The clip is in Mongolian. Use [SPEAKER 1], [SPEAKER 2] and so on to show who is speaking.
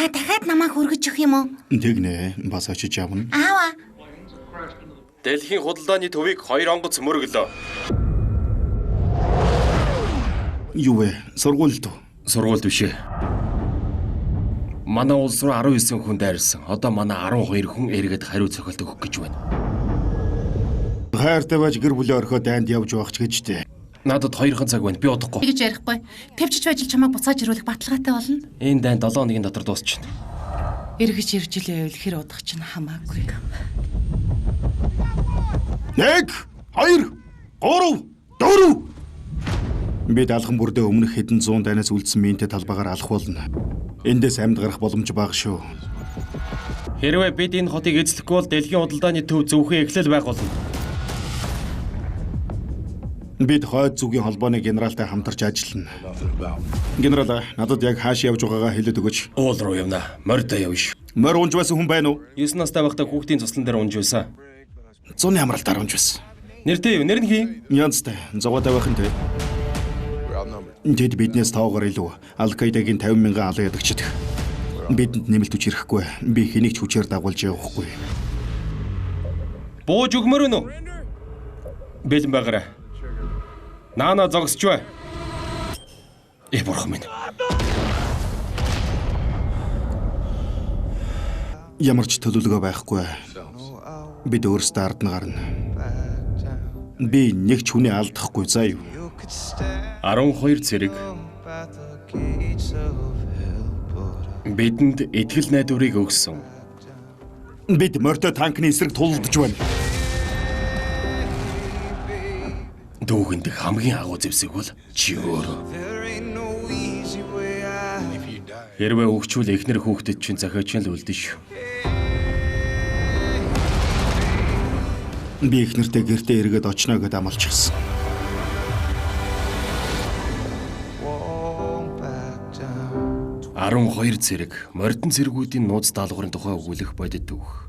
[SPEAKER 1] Та дахиад намайг хүргэж өгөх юм уу?
[SPEAKER 2] Тэгнэ, бас очиж явна.
[SPEAKER 1] Аава.
[SPEAKER 3] Дэлхийн худалдааны төвийг 2 онгоц мөрөглөө.
[SPEAKER 2] Юу вэ? Сургуульд уу?
[SPEAKER 3] Сургуульд биш ээ. Манай улс руу 19 хүн дайрсан. Одоо манай 12 хүн эргээд хариу цохилт өгөх гэж байна.
[SPEAKER 2] Хайртай байж гэр бүлээ орхиод дайнд явж байх ч гэж дээ.
[SPEAKER 3] Надад 2 цаг байна. Би удахгүй.
[SPEAKER 1] Тэгж ярихгүй. Тавьчиж байж чамайг буцааж ирүүлэх баталгаатай болно.
[SPEAKER 3] Энэ дайн 7 хоногийн дотор дуусчихна.
[SPEAKER 1] Эргэж ирж илээ байвал хэр удах чинь хамаагүй.
[SPEAKER 2] 1 2 3 4 Бид алхан бүрдээ өмнөх хэдэн зуун дайнаас үлдсэн минтэ талбайгаар алах болно. Эндээс амьд гарах боломж бага шүү.
[SPEAKER 3] Хэрвээ бид энэ хотыг эзлэхгүй бол дэлхийн худалдааны төв зөвхөн эхлэл байх болно.
[SPEAKER 2] Бид хойд зүгийн холбооны генералтай хамтарч ажиллана. Генерал, надад яг хааш явж байгаагаа хэлээд өгөөч.
[SPEAKER 3] Уул руу явна. Морьдоо явна шүү.
[SPEAKER 2] Морь унж байсан хүн байна уу?
[SPEAKER 3] 9 настай байхдаа хүүхдийн цуслан дээр унж байсан.
[SPEAKER 2] Зуны амралтаар унж байсан.
[SPEAKER 3] Нэртэй юу? Нэр нь хий?
[SPEAKER 2] Янзтай. Зогоотой байх нь тэ. Тэд биднээс тоогоор илүү Ал-Каидагийн 50,000 алан ядагчид. Бидэнд нэмэлт хүч ирэхгүй. Би хэнийг ч хүчээр дагуулж явахгүй.
[SPEAKER 3] Бууж өгмөр өнөө. Бэлэн байгаарай. Наана зогсч бай. Бурхан минь.
[SPEAKER 2] Ямар ч төлөвлөгөө байхгүй. Бид өөрсдөө ард нь гарна. Би нэг ч хүнээ алдахгүй заа юу.
[SPEAKER 3] 12 цэрэг. Бидэнд итгэл найдварыг өгсөн.
[SPEAKER 2] Бид морьтой танкны эсрэг тулдж байна.
[SPEAKER 3] Дүүгэнд хамгийн агуу зэвсэг бол чи өөрөө. Хэрвээ өгчүүл эхнэр хүүхдэд чинь захиач нь л үлдэн шүү.
[SPEAKER 2] Би эхнэртэй гэртээ эргээд очно гэдээ амлчихсан.
[SPEAKER 3] Арван 12 цэрэг мордон цэргүүдийн нууц даалгаврын тухай өгүүлэх бодит үг.